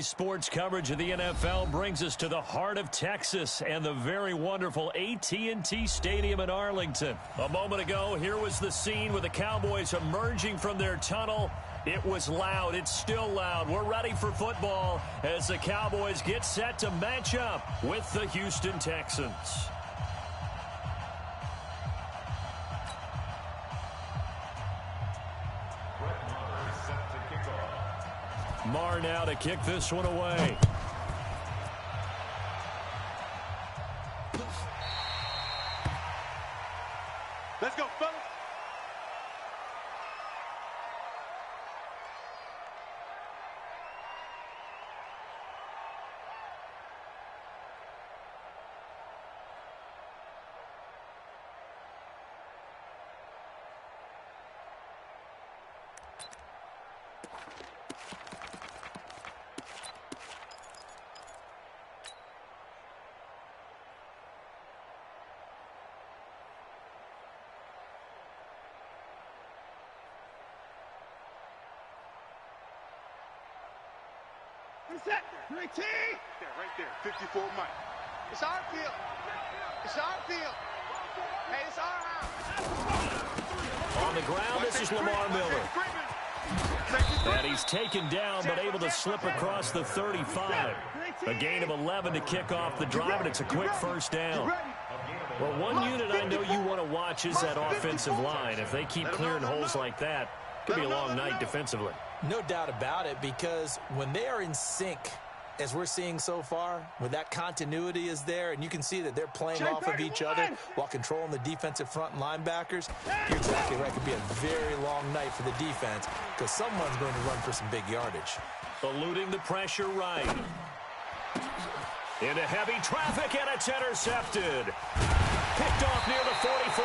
Sports coverage of the NFL brings us to the heart of Texas and the very wonderful AT&T Stadium in Arlington. A moment ago, here was the scene with the Cowboys emerging from their tunnel. It was loud. It's still loud. We're ready for football as the Cowboys get set to match up with the Houston Texans. Marr now to kick this one away. Let's go, fellas. Set. Right there, 54 Mike. It's our field. It's our field. Hey, it's our house. On the ground, this is Lamar Miller. And he's taken down, but able to slip across the 35. A gain of 11 to kick off the drive, and it's a quick first down. Well, one unit I know you want to watch is that offensive line. If they keep clearing holes like that, it could be a long night defensively. No doubt about it, because when they are in sync, as we're seeing so far, when that continuity is there, and you can see that they're playing off of each other while controlling the defensive front and linebackers, you're exactly right. It could be a very long night for the defense because someone's going to run for some big yardage. Eluding the pressure right. Into heavy traffic, and it's intercepted. Picked off near the 44,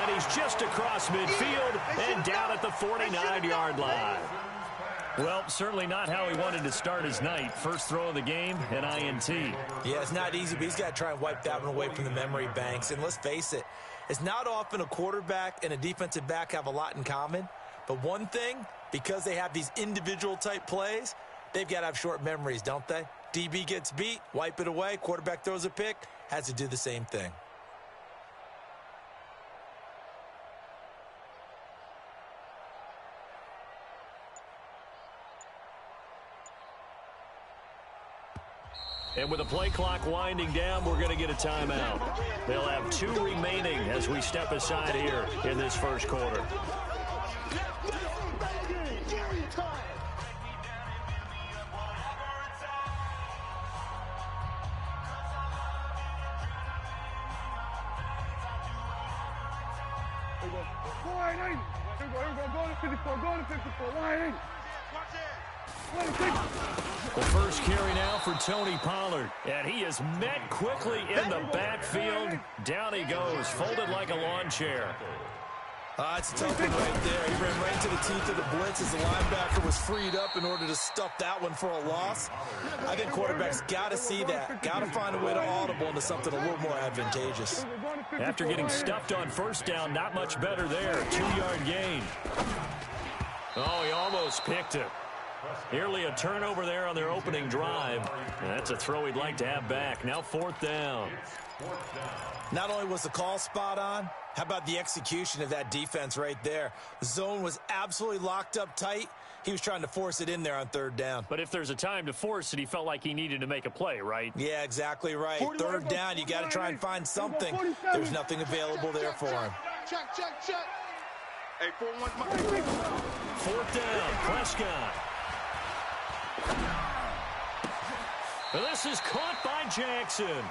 and he's just across midfield and down at the 49-yard line. Well, certainly not how he wanted to start his night. First throw of the game, an INT. Yeah, it's not easy, but he's got to try and wipe that one away from the memory banks. And let's face it, it's not often a quarterback and a defensive back have a lot in common. But one thing, because they have these individual-type plays, they've got to have short memories, don't they? DB gets beat, wipe it away, quarterback throws a pick, has to do the same thing. And with the play clock winding down, we're going to get a timeout. They'll have 2 remaining as we step aside here in this first quarter. The first carry now for Tony Pollard. And he is met quickly in the backfield. Down he goes, folded like a lawn chair. It's a tough one right there. He ran right to the teeth of the blitz as the linebacker was freed up in order to stuff that one for a loss. I think quarterbacks got to see that. Got to find a way to audible into something a little more advantageous. After getting stuffed on first down, not much better there. 2-yard gain. Oh, he almost picked it. Nearly a turnover there on their opening drive. And that's a throw he'd like to have back. Now 4th down. Not only was the call spot on, how about the execution of that defense right there? The zone was absolutely locked up tight. He was trying to force it in there on 3rd down. But if there's a time to force it, he felt like he needed to make a play, right? Yeah, exactly right. 3rd down, you got to try and find something. There's nothing available there for him. Check. Hey, 4-1. 4th down, Prescott. And this is caught by Jackson.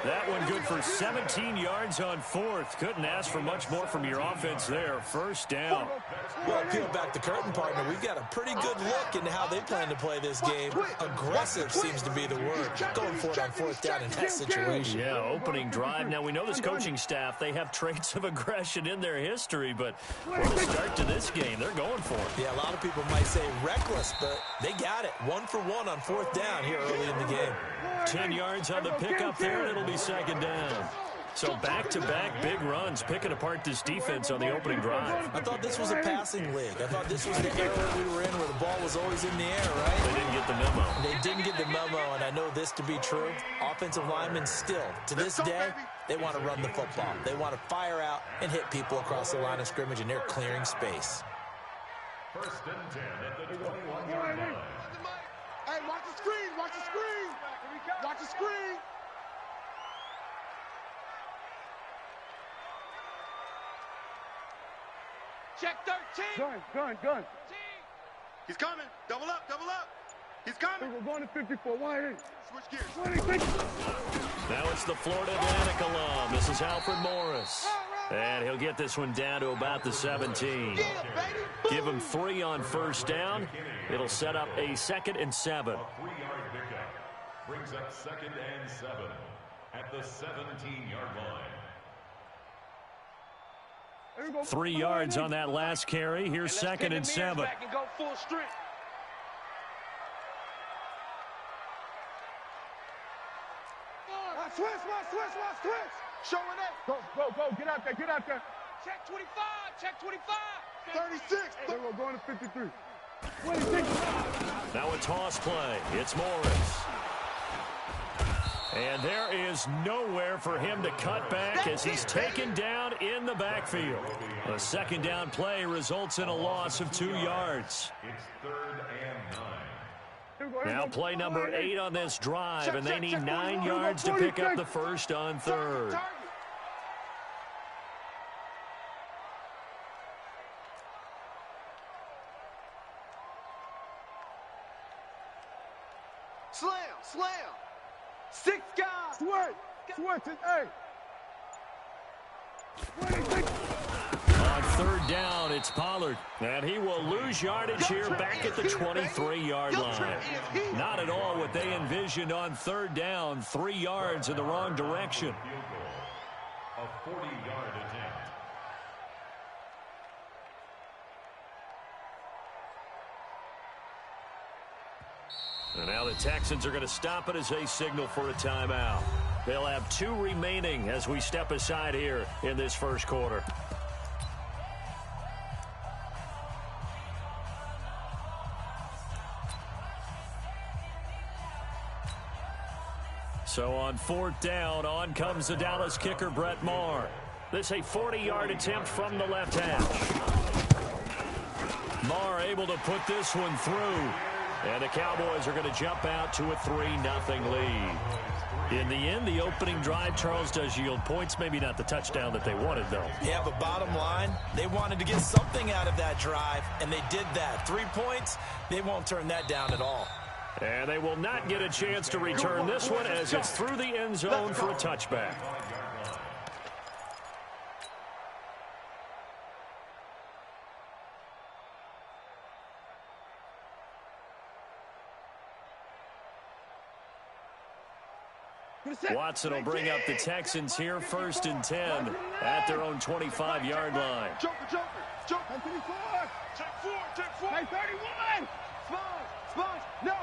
That one good for 17 yards on 4th. Couldn't ask for much more from your offense there. 1st down. Well, peel back the curtain, partner. We've got a pretty good look into how they plan to play this game. Aggressive seems to be the word. Going for it on 4th down in that situation. Yeah, opening drive. Now, we know this coaching staff, they have traits of aggression in their history, but what a start to this game. They're going for it. Yeah, a lot of people might say reckless, but they got it. 1 for 1 on 4th down here early in the game. 10 yards on the pickup there, and it'll be 2nd down. So back-to-back big runs, picking apart this defense on the opening drive. I thought this was a passing league. I thought this was the era we were in where the ball was always in the air, right? They didn't get the memo. They didn't get the memo, and I know this to be true. Offensive linemen still, to this day, they want to run the football. They want to fire out and hit people across the line of scrimmage, and they're clearing space. First and 10 at the 21-yard line. Hey, watch the screen, watch the screen. Watch the screen. Check 13. Gun. He's coming. Double up. He's coming. We're going to 54. Why? Switch gears. Now it's the Florida Atlantic alum. This is Alfred Morris. And he'll get this one down to about the 17. Give him 3 on first down. It'll set up a 2nd and 7. A 3-yard pickup brings up 2nd and 7 at the 17-yard line. 3 yards on that last carry. Here's 2nd and 7. Back and go full strength. Switch. Showing it. Go. Get out there. Check 25. 36. We're going to 53. 26. Now a toss play. It's Morris. And there is nowhere for him to cut back as he's taken down in the backfield. A 2nd down play results in a loss of 2 yards. It's 3rd and 9. Now play number 8 on this drive, and they need 9 yards to pick up the first on 3rd. Slam. 6 guys. Switch it. Hey. 26. On 3rd down, it's Pollard. And he will lose yardage here back at the 23-yard line. Not at all what they envisioned on 3rd down. 3 yards in the wrong direction. A 40-yard attempt. And now the Texans are going to stop it as they signal for a timeout. They'll have 2 remaining as we step aside here in this first quarter. So on 4th down, on comes the Dallas kicker, Brett Maher. This a 40-yard attempt from the left hash. Maher able to put this one through. And the Cowboys are going to jump out to a 3-0 lead. In the end, the opening drive, Charles, does yield points. Maybe not the touchdown that they wanted, though. Yeah, but bottom line, they wanted to get something out of that drive, and they did that. 3 points, they won't turn that down at all. And they will not get a chance to return this one as it's through the end zone for a touchback. Watson will bring up the Texans here, 1st and 10 at their own 25-yard line. Joker. Check 4. Hey, 31. Sponge. No.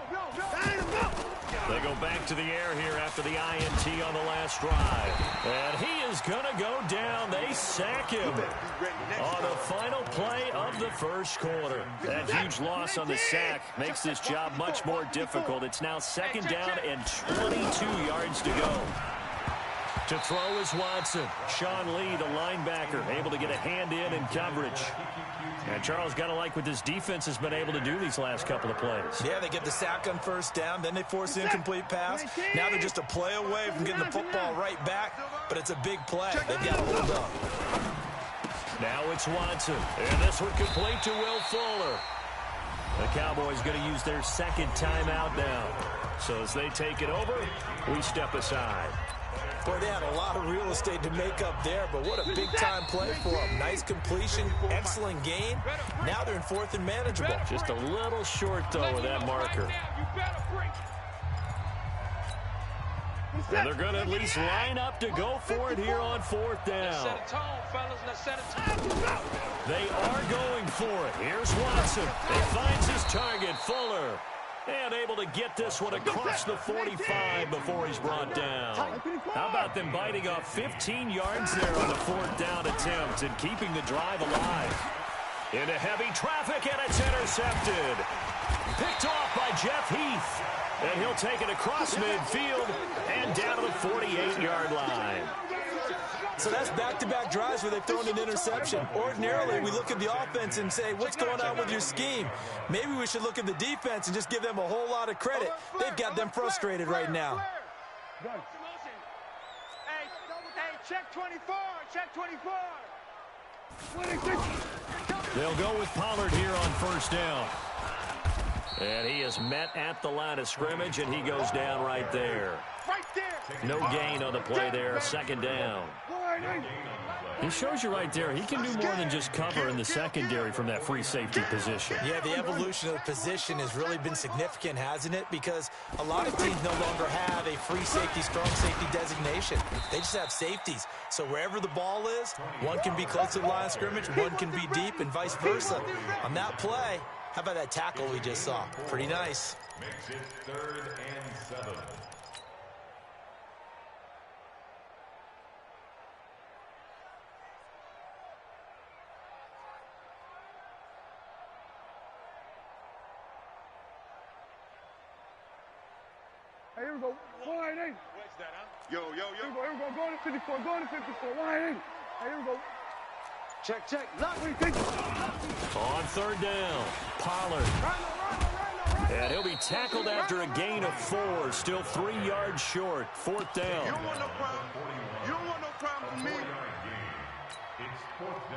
They go back to the air here after the INT on the last drive. And he is going to go down. They sack him on the final play of the first quarter. That huge loss on the sack makes this job much more difficult. It's now 2nd down and 22 yards to go. To throw is Watson. Sean Lee, the linebacker, able to get a hand in coverage. And Charles, got to like what this defense has been able to do these last couple of plays. Yeah, they get the sack on 1st down, then they force the incomplete pass. Now they're just a play away from getting the football right back, but it's a big play. They've got to hold up. Now it's Watson, and this one complete to Will Fuller. The Cowboys going to use their 2nd timeout now. So as they take it over, we step aside. Boy, they had a lot of real estate to make up there, but what a big-time play for them. Nice completion, excellent game. Now they're in 4th and manageable. Just a little short, though, with that marker. And they're going to at least line up to go for it here on 4th down. Set a tone, fellas. Let's set a tone. They are going for it. Here's Watson. He finds his target, Fuller. And able to get this one across the 45 before he's brought down. How about them biting off 15 yards there on the 4th down attempt and keeping the drive alive? Into heavy traffic, and it's intercepted. Picked off by Jeff Heath. And he'll take it across midfield and down to the 48-yard line. So that's back-to-back drives where they've thrown an interception. Ordinarily, we look at the offense and say, what's going on with your scheme? Maybe we should look at the defense and just give them a whole lot of credit. They've got them frustrated right now. Hey, check 24. Check 24. They'll go with Pollard here on 1st down. And he is met at the line of scrimmage, and he goes down right there. Right there. No gain on the play there, 2nd down. He shows you right there, he can do more than just cover in the secondary from that free safety position. Yeah, the evolution of the position has really been significant, hasn't it? Because a lot of teams no longer have a free safety, strong safety designation. They just have safeties. So wherever the ball is, one can be close to the line of scrimmage, one can be deep, and vice versa. On that play, how about that tackle we just saw? Pretty nice. Makes it 3rd and 7. Hey, here we go. 198. What's that, huh? Here we go. Here we go. Go to 54. Go to 54. 198. Hey, here we go. Check, check. Lock. What do you think? On 3rd down, Pollard. And he'll be tackled after a gain of 4, still 3 yards short, 4th You down. don't want no problem. You don't want no problem from me.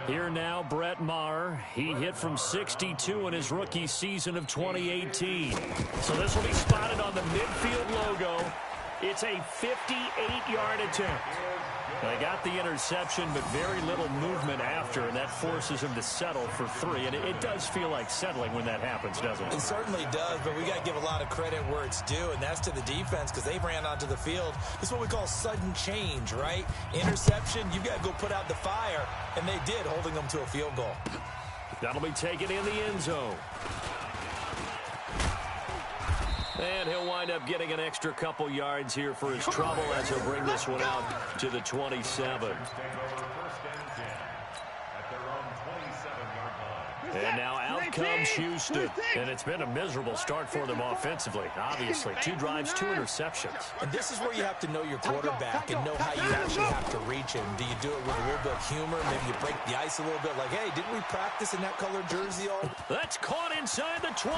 Here now, Brett Maher. He hit from 62 in his rookie season of 2018. So this will be spotted on the midfield logo. It's a 58-yard attempt. They got the interception, but very little movement after, and that forces him to settle for 3. And it does feel like settling when that happens, doesn't it? It certainly does, but we got to give a lot of credit where it's due, and that's to the defense because they ran onto the field. This is what we call sudden change, right? Interception, you got to go put out the fire, and they did, holding them to a field goal. That'll be taken in the end zone. And he'll wind up getting an extra couple yards here for his trouble as he'll bring this one out to the 27. And now out comes Houston. And it's been a miserable start for them offensively. Obviously, 2 drives, 2 interceptions. And this is where you have to know your quarterback and know how you actually have to reach him. Do you do it with a little bit of humor? Maybe you break the ice a little bit like, hey, didn't we practice in that colored jersey all? That's caught inside the 20.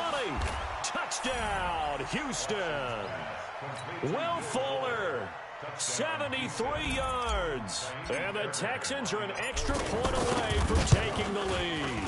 Touchdown, Houston. Will Fuller, 73 yards. And the Texans are an extra point away from taking the lead.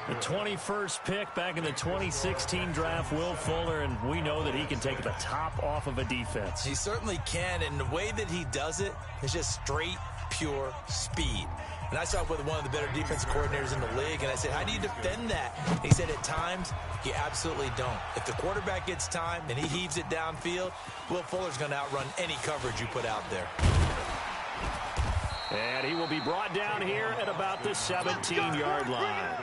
The 21st pick back in the 2016 draft, Will Fuller, and we know that he can take the top off of a defense. He certainly can, and the way that he does it is just straight, pure speed. And I saw it with one of the better defensive coordinators in the league, and I said, how do you defend that? And he said, at times, you absolutely don't. If the quarterback gets time and he heaves it downfield, Will Fuller's going to outrun any coverage you put out there. And he will be brought down here at about the 17-yard line.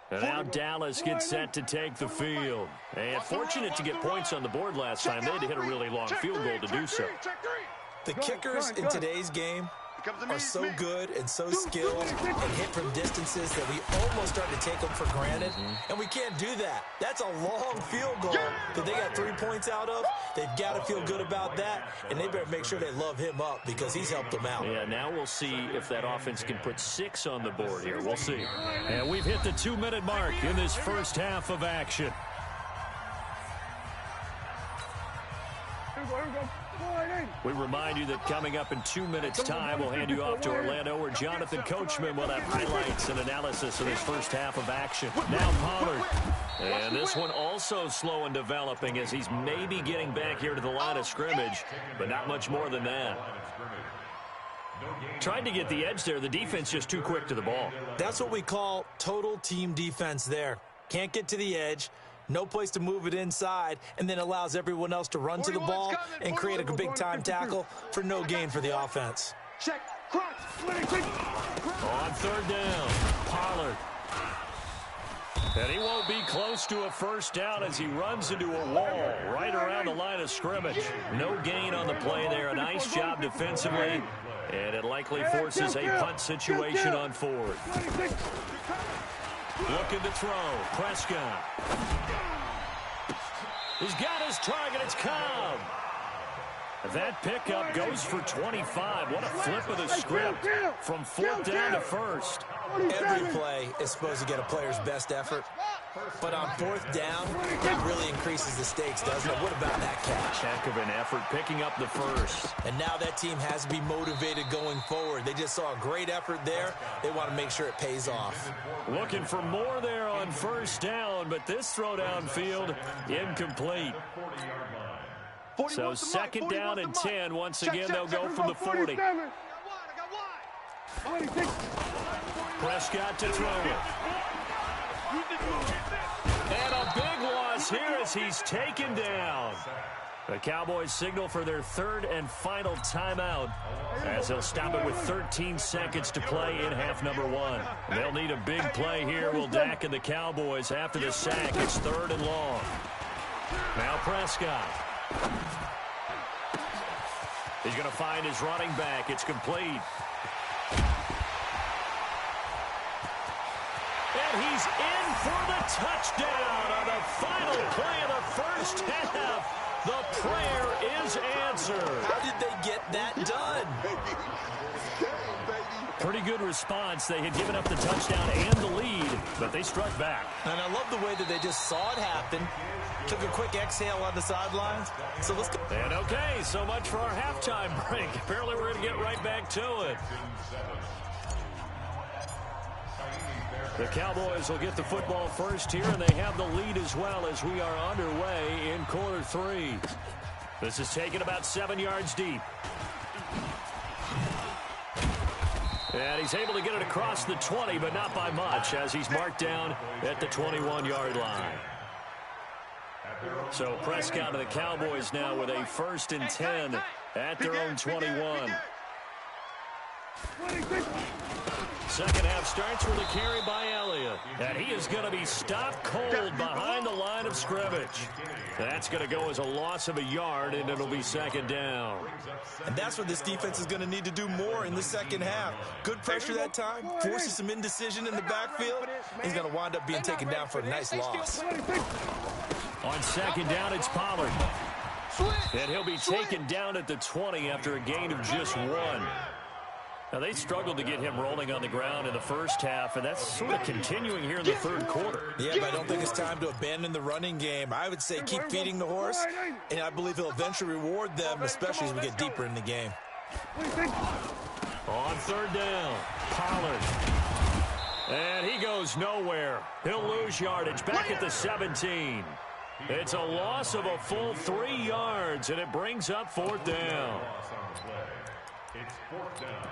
And now Dallas gets set to take the field. And fortunate to get points on the board last time. They had to hit a really long field goal to do so. The kickers in today's game are so good and so skilled and hit from distances that we almost start to take them for granted. And we can't do that. That's a long field goal that they got 3 points out of. They've got to feel good about that, and they better make sure they love him up because he's helped them out. Yeah, now we'll see if that offense can put 6 on the board here. We'll see. And we've hit the 2-minute mark in this first half of action. Here we go. We remind you that coming up in 2 minutes' time, we'll hand you off to Orlando, where Jonathan Coachman will have highlights and analysis of this first half of action. Now Pollard. And this one also slow in developing as he's maybe getting back here to the line of scrimmage, but not much more than that. Tried to get the edge there. The defense just too quick to the ball. That's what we call total team defense there. Can't get to the edge, no place to move it inside, and then allows everyone else to run to the ball and create a big-time tackle for no gain for the offense. Check. On third down, Pollard. And he won't be close to a first down as he runs into a wall right around the line of scrimmage. No gain on the play there. A nice job defensively, and it likely forces a punt situation on fourth. Looking to throw. Prescott. He's got his target. It's Cobb. That pickup goes for 25. What a flip of the script from fourth down to first. Every play is supposed to get a player's best effort, but on fourth down, that really increases the stakes, doesn't it? What about that catch? Heck of an effort picking up the first. And now that team has to be motivated going forward. They just saw a great effort there. They want to make sure it pays off. Looking for more there on first down, but this throw downfield incomplete. So second down and 10. Once again, they'll go from the 40. Prescott to throw it. And a big loss here as he's taken down. The Cowboys signal for their third and final timeout as they'll stop it with 13 seconds to play in half number one. They'll need a big play here, will Dak and the Cowboys after the sack. It's third and long. Now Prescott. He's going to find his running back. It's complete. And he's in for the touchdown on the final play of the first half. The prayer is answered. How did they get that done? Pretty good response. They had given up the touchdown and the lead, but they struck back. And I love the way that they just saw it happen. Took a quick exhale on the sidelines. So let's go. And okay, so much for our halftime break. Apparently we're going to get right back to it. The Cowboys will get the football first here, and they have the lead as well as we are underway in quarter three. This is taken about 7 yards deep. And he's able to get it across the 20, but not by much, as he's marked down at the 21-yard line. So Prescott and the Cowboys now with a 1st and 10 at their own 21. Second half starts with a carry by Elliott. And he is going to be stopped cold behind the line of scrimmage. That's going to go as a loss of a yard, and it'll be second down. And that's what this defense is going to need to do more in the second half. Good pressure that time, forces some indecision in the backfield. He's going to wind up being taken down for a nice loss. On second down, it's Pollard. And he'll be taken down at the 20 after a gain of just 1. Now, they struggled to get him rolling on the ground in the first half, and that's sort of continuing here in the third quarter. Yeah, but I don't think it's time to abandon the running game. I would say keep feeding the horse, and I believe he'll eventually reward them, especially as we get deeper in the game. On third down, Pollard. And he goes nowhere. He'll lose yardage back at the 17. It's a loss of a full 3 yards, and it brings up fourth down. It's fourth down.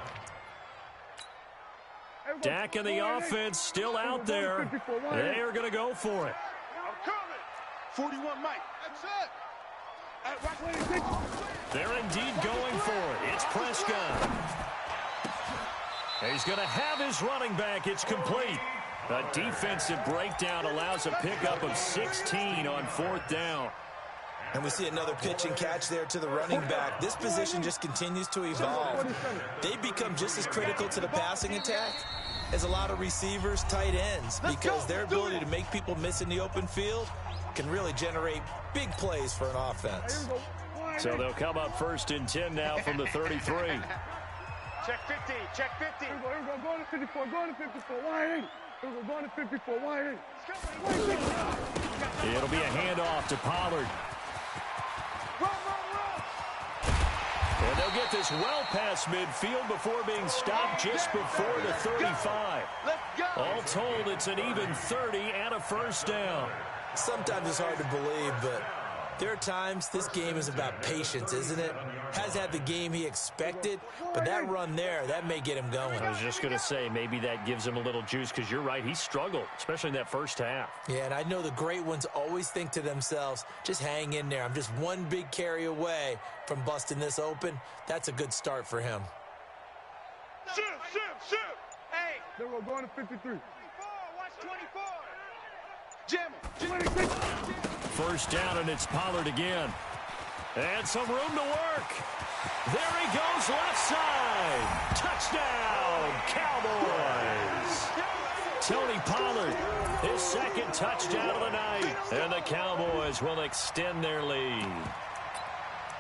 Dak and the offense still out there. They are going to go for it. I'm coming. 41 Mike. That's it. They're indeed going for it. It's Prescott. He's going to have his running back. It's complete. A defensive breakdown allows a pickup of 16 on fourth down. And we see another pitch and catch there to the running back. This position just continues to evolve. They become just as critical to the passing attack as a lot of receivers, tight ends, because their ability to make people miss in the open field can really generate big plays for an offense. So they'll come up 1st and 10 now from the 33. Check 50. Check 50. Here we go. Going to 54. Going to 54. Wide in. Here we go. Going to 54. Wide in. It'll be a handoff to Pollard. And they'll get this well past midfield before being stopped just before the 35. All told, it's an even 30 and a first down. Sometimes it's hard to believe, but There are times this game is about patience, isn't it? Has had the game he expected, but that run there, that may get him going. I was just going to say, maybe that gives him a little juice, because you're right, he struggled, especially in that first half. Yeah, and I know the great ones always think to themselves, just hang in there. I'm just one big carry away from busting this open. That's a good start for him. Shoot! Hey! Then we're going to 53. 24, watch 24. Jim. 26. First down, and it's Pollard again. And some room to work. There he goes, left side. Touchdown, Cowboys. Tony Pollard, his second touchdown of the night. And the Cowboys will extend their lead.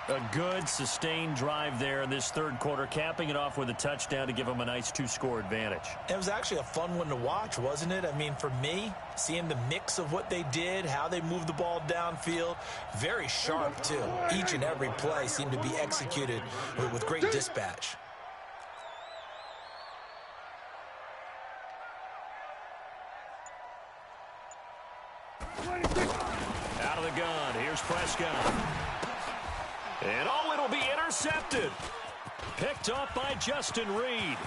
A good, sustained drive there in this third quarter, capping it off with a touchdown to give them a nice 2-score advantage. It was actually a fun one to watch, wasn't it? I mean, for me, seeing the mix of what they did, how they moved the ball downfield, very sharp, too. Each and every play seemed to be executed with great dispatch. Out of the gun, here's Prescott. And oh, it'll be intercepted. Picked off by Justin Reed.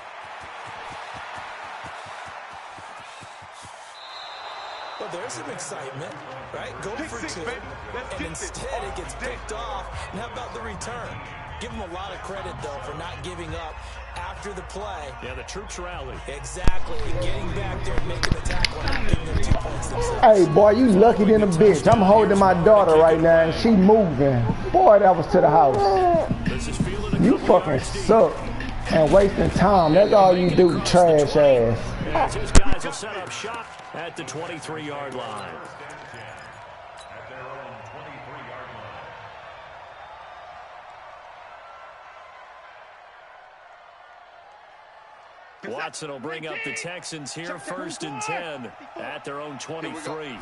Well, there's some excitement, right? Go for two, and instead it gets picked off. And how about the return? Give them a lot of credit, though, for not giving up after the play. Yeah, the troops rally. Exactly. Getting back there and making the tackle and not giving them 2 points themselves. Hey, boy, you lucky than a bitch. I'm holding my daughter right now, and she moving. Boy, that was to the house. You fucking suck and wasting time. That's all you do, trash ass. As his guys will set up shop at the 23-yard line. Watson will bring up the Texans here, 1st and 10 at their own 23.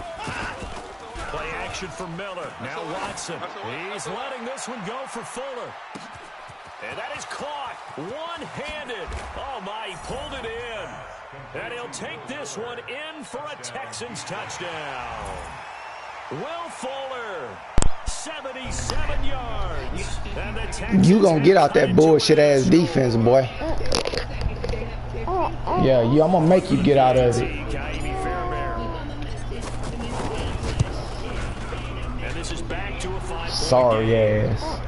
Play action for Miller. Now Watson. He's letting this one go for Fuller. And that is caught one-handed. Oh, my, he pulled it in. And he'll take this one in for a Texans touchdown. Will Fuller, 77 yards. And the Texans, You gonna get out that bullshit-ass defense, boy. Yeah, I'm gonna make you get out of it. And this is back to a 5-point Sorry game. ass.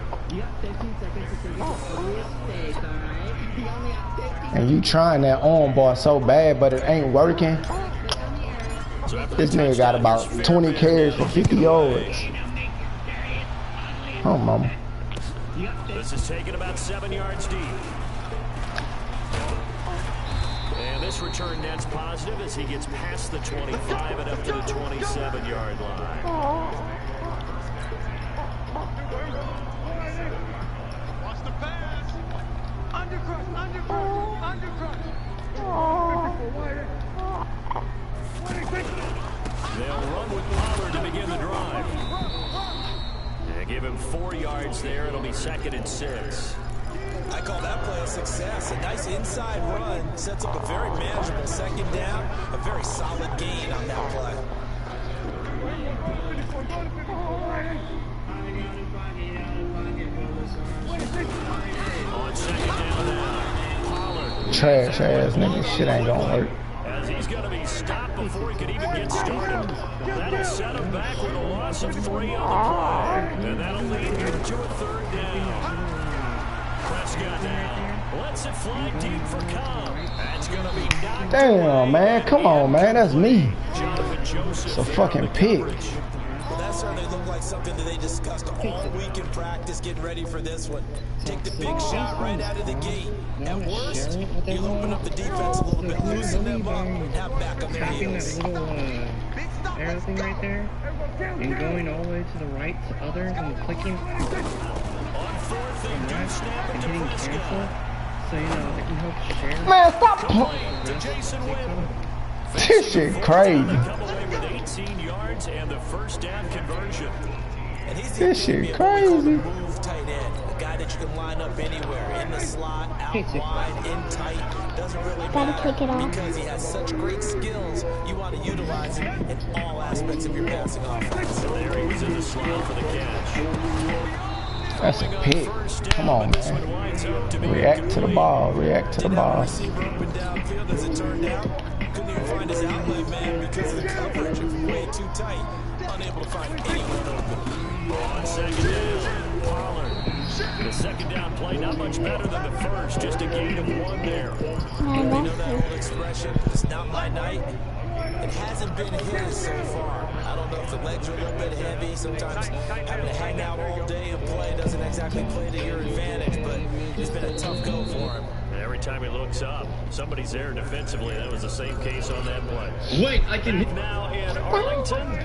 And you trying that arm bar so bad, but it ain't working. This nigga got about 20 carries for 50 yards. Oh, mama. This is taken about 7 yards deep. And this return net's positive as he gets past the 25 and up to the 27-yard line. Watch the pass. Undercrush. They'll run with Pollard to begin the drive. They give him 4 yards there. It'll be 2nd and 6. I call that play a success. A nice inside run sets up a very manageable 2nd down. A very solid gain on that play. On 2nd down now, Pollard. Trash ass nigga, shit ain't gonna work. As he's going to be stopped before he could even get started. That'll set him back with a loss of 3 on the play. And that'll lead him to a 3rd down. Prescott now lets it fly deep for Cobb. That's going to be knocked. Damn, man, come on, man, that's me. Jonathan Joseph. It's a fucking pick. Well, that certainly looked like something that they discussed all week in practice getting ready for this one. Take the big shot right out of the gate. At worst, you open up the defense a little bit, loosen them up, and have back on their heels. That little arrow thing right there, and going all the way to the right to others and clicking On 4th, they do snap it and to hitting Prescott. cancel, so they can help share. Man, stop. Complete to Jason Witten. This shit crazy. Come away with 18 yards and the 1st down conversion. And he's This shit crazy. move tight end, a guy that that you can line up anywhere, in the slot, out wide, in tight. Doesn't really matter because he has such great skills. You want to utilize him in all aspects of your passing offense. So there he was in the slot for the catch. That's a pick. Come on, man. React to the ball. React to the ball. Open downfield as it turned out. Couldn't even find his outlet man because of the coverage. Way too tight. Unable to find anyone open. On second down, Pollard. The second down play not much better than the first. Just a gain of 1 there. You know that old expression, it's not my night. It hasn't been his so far. I don't know if the legs are a little bit heavy. Sometimes having to hang out all day and play doesn't exactly play to your advantage, but it's been a tough go for him. Every time he looks up, somebody's there defensively. That was the same case on that play. Wait, I can hit. Now in Arlington,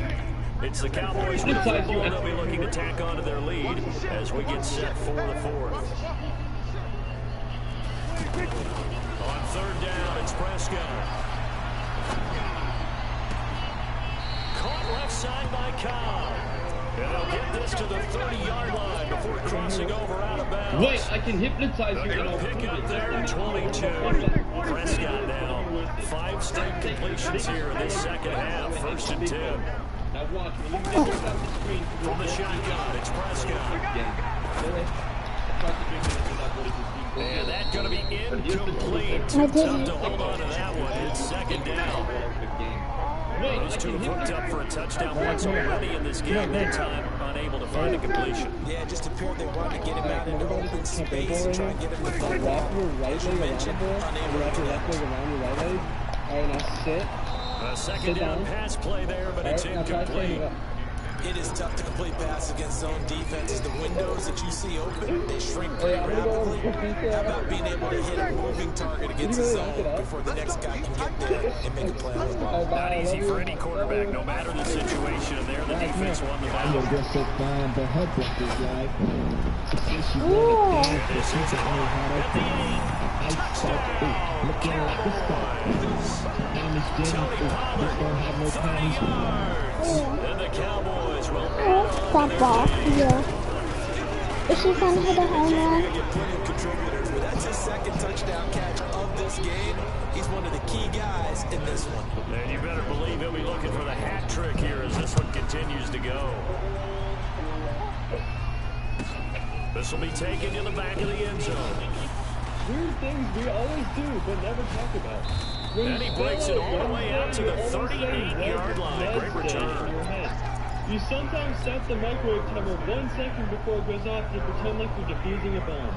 it's the Cowboys with the football. They'll be looking to tack onto their lead as we get set for the fourth. On third down, it's Prescott. Caught left side by Cobb. And they'll get this to the 30-yard line before crossing over out of bounds. Wait, I can hypnotize you. They're going to pick up there at 22. Prescott now 5 straight completions here in this second half. 1st and 10. Now watch me. From the shotgun, it's Prescott. And that's going to be incomplete. Too tough to hold on to that one. It's second down. Those two have hooked up for a touchdown once already in this game. That time, unable to find a completion. Yeah, just appeared they wanted to get him out into open space and try and get him the football. As you mentioned, unable to do that. Alright, now sit. A second down pass play there, but it's incomplete. It is tough to complete passes against zone defenses. The windows that you see open, they shrink pretty rapidly. How about being able to hit a moving target against the zone before the next guy can get there and make a play on the ball? Not easy for any quarterback, no matter the situation. And there, the defense won the battle. This is at the 8. Tony Pollard, 30 yards. And the Cowboys will Stop off here. Is she going to hit a home run? That's his second touchdown catch of this game. He's one of the key guys in this one. And you better believe he'll be looking for the hat trick here as this one continues to go. This will be taken to the back of the end zone. Weird things we always do, but never talk about. And he breaks it all the way out to the 38-yard line. Great return. You sometimes set the microwave timer 1 second before it goes off to pretend like you're defusing a bomb.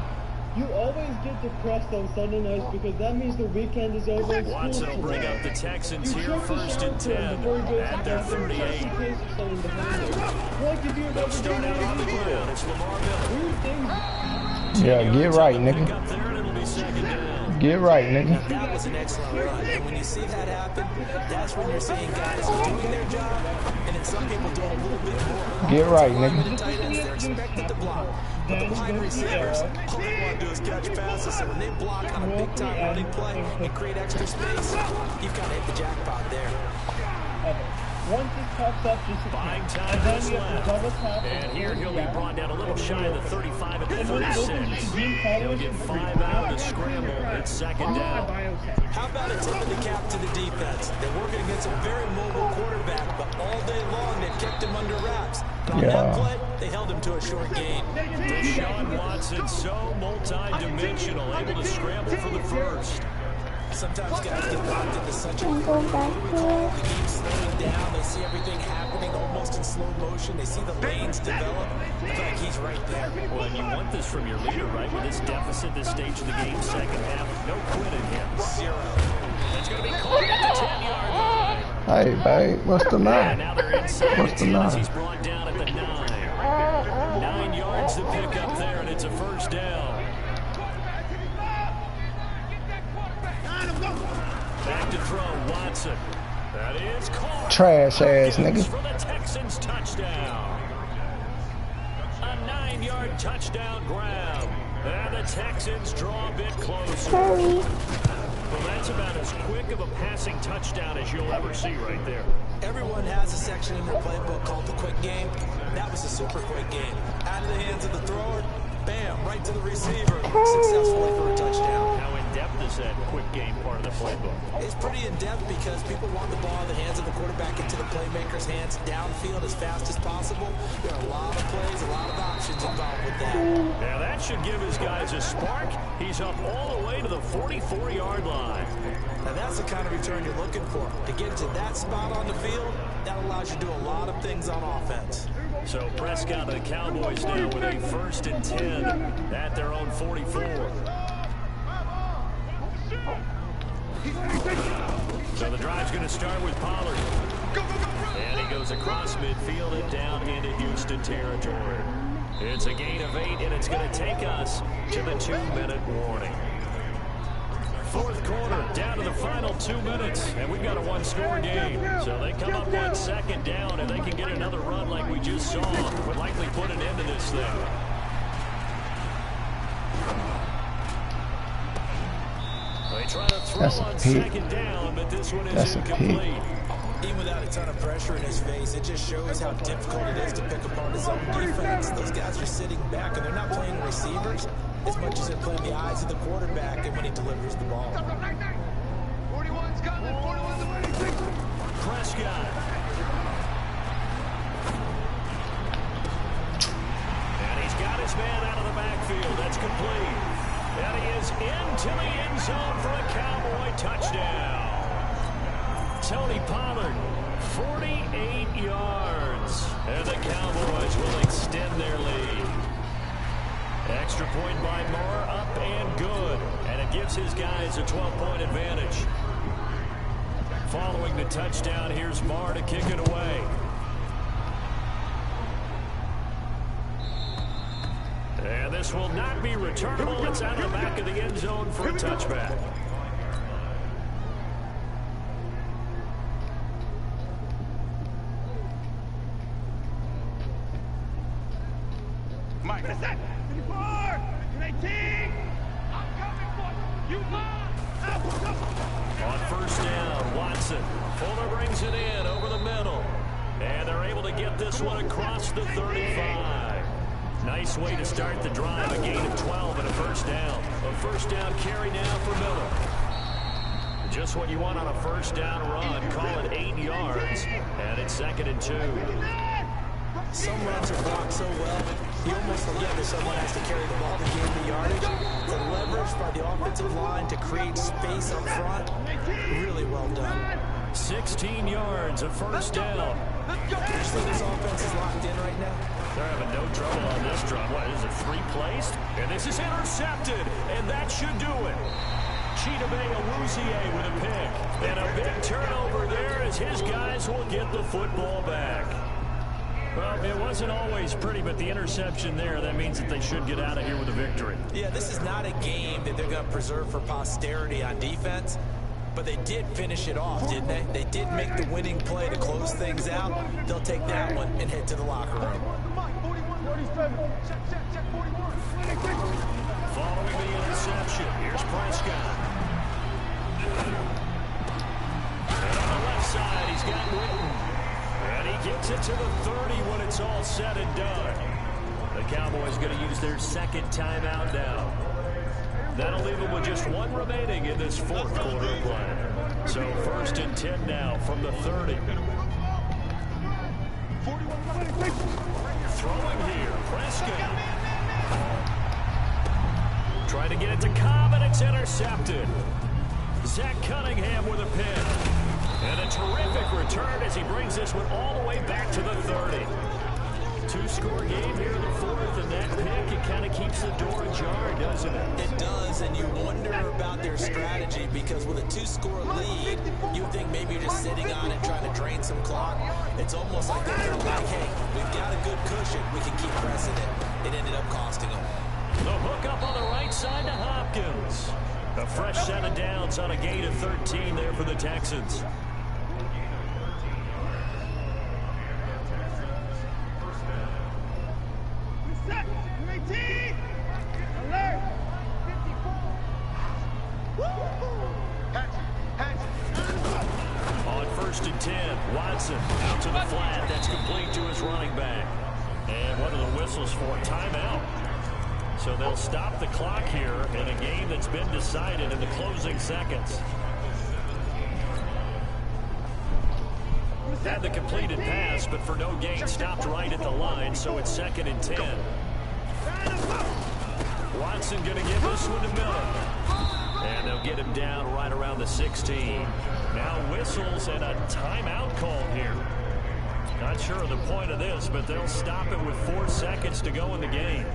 You always get depressed on Sunday nights because that means the weekend is over and Watson will bring up the Texans here 1st and 10 at their 38. They'll start out on the ground. It's Lamar Miller. Yeah, get right, nigga. Get right, nigga. That was an excellent run. And when you see that happen, that's when you're seeing guys doing their job, and then some people doing a little bit more. Get right, nigga. The tight ends, they're expected to block. But the wide receivers, all they want to do is catch passes. So when they block on a big-time running play and create extra space, you've got to hit the jackpot there. Once this pops up, just buying time is left. And here he'll be brought down a little shy of the 35 at the 36. He'll get 5 out of the scramble. It's second down. How about a tip of the cap to the defense? They're working against a very mobile quarterback, but all day long they've kept him under wraps. But on that play, they held him to a short gain. Deshaun Watson, so multi-dimensional, able to scramble for the first. Sometimes guys get locked into such a the game's slowing down. They see everything happening almost in slow motion. They see the lanes develop. I feel like he's right there. Well, and you want this from your leader, right? With this deficit, this stage of the game, second half, no quit in him. 0. That's going to be caught at the 10-yard line. Hey, babe, what's the nine? Now they're inside What's the nine? He's brought down at the 9. 9 yards to pick up there, and it's a first down. Back to throw, Watson. That is caught. Trash ass nigga. For the Texans touchdown. A 9-yard touchdown grab. And the Texans draw a bit closer. Well, that's about as quick of a passing touchdown as you'll ever see right there. Everyone has a section in their playbook called the quick game. That was a super quick game. Out of the hands of the thrower, bam, right to the receiver, successfully for a touchdown. How in-depth is that quick game part of the playbook? It's pretty in-depth because people want the ball in the hands of the quarterback into the playmaker's hands downfield as fast as possible. There are a lot of plays, a lot of options involved with that. Now that should give his guys a spark. He's up all the way to the 44-yard line. Now that's the kind of return you're looking for. To get to that spot on the field, that allows you to do a lot of things on offense. So Prescott and the Cowboys now with a 1st and 10 at their own 44. So the drive's going to start with Pollard. And he goes across midfield and down into Houston territory. It's a gain of 8, and it's going to take us to the 2-minute warning. 4th quarter, down to the final 2 minutes, and we've got a 1-score game. So they come up on 2nd down, and they can get another run like we just saw. Would likely put an end to this thing. They try to throw on 2nd down, but this one is incomplete. Even without a ton of pressure in his face, it just shows how difficult it is to pick apart his own defense. Those guys are sitting back, and they're not playing receivers as much as they're playing the eyes of the quarterback and when he delivers the ball. 41's coming, 41's ready. Prescott. And he's got his man out of the backfield. That's complete. And he is into the end zone for a Cowboy touchdown. Tony Pollard, 48 yards. And the Cowboys will extend their lead. Extra point by Moore, up and good. And it gives his guys a 12-point advantage. Following the touchdown, here's Moore to kick it away. And this will not be returnable. It's out of the back of the end zone for a touchback. Mike, that's it. 54, 18. I'm coming for you. On 1st down, Watson. Fuller brings it in over the middle. And they're able to get this one across the 35. Nice way to start the drive. A gain of 12 and a 1st down. A 1st down carry now for Miller. Just what you want on a 1st down run. Call it 8 yards. And it's 2nd and 2. Some runs are blocked so well, you almost forget that someone has to carry the ball to gain the yardage. The leverage by the offensive line to create space up front, really well done. 16 yards, a 1st down. Usually this offense is locked in right now. They're having no trouble on this drive. What, is it 3 plays? And this is intercepted, and that should do it. Chidobe Awuzie with a pick. And a big turnover there as his guys will get the football back. Well, it wasn't always pretty, but the interception there, that means that they should get out of here with a victory. Yeah, this is not a game that they're going to preserve for posterity on defense, but they did finish it off, didn't they? They did make the winning play to close things out. They'll take that one and head to the locker room. Following the interception, here's Prescott. And on the left side, he's got Witten. And he gets it to the 30 when it's all said and done. The Cowboys going to use their 2nd timeout now. That'll leave them with just 1 remaining in this 4th quarter of play. So 1st and 10 now from the 30. Throwing here, Prescott. Trying to get it to Cobb, and it's intercepted. Zach Cunningham with a pick. And a terrific return as he brings this one all the way back to the 30. 2-score game here in the 4th, and that pick, it kind of keeps the door ajar, doesn't it? It does, and you wonder about their strategy because with a 2-score lead, you think maybe you're just sitting on it trying to drain some clock. It's almost like they're like, hey, we've got a good cushion. We can keep pressing it. It ended up costing them. The hook up on the right side to Hopkins. A fresh set of downs on a gain of 13 there for the Texans. On 1st and 10, Watson out to the flat. That's complete to his running back. And what are the whistles for? Timeout. So they'll stop the clock here in a game that's been decided in the closing seconds. Had the completed pass, but for no gain, stopped right at the line, so it's 2nd and 10. Watson going to give this one to Miller. And they'll get him down right around the 16. Now whistles and a timeout call here. Not sure of the point of this, but they'll stop it with 4 seconds to go in the game.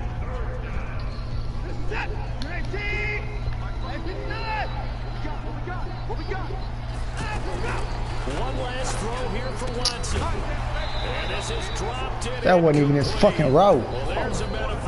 One last throw here for Watson. And this is dropped in. That wasn't even his fucking route. Well, there's a benefit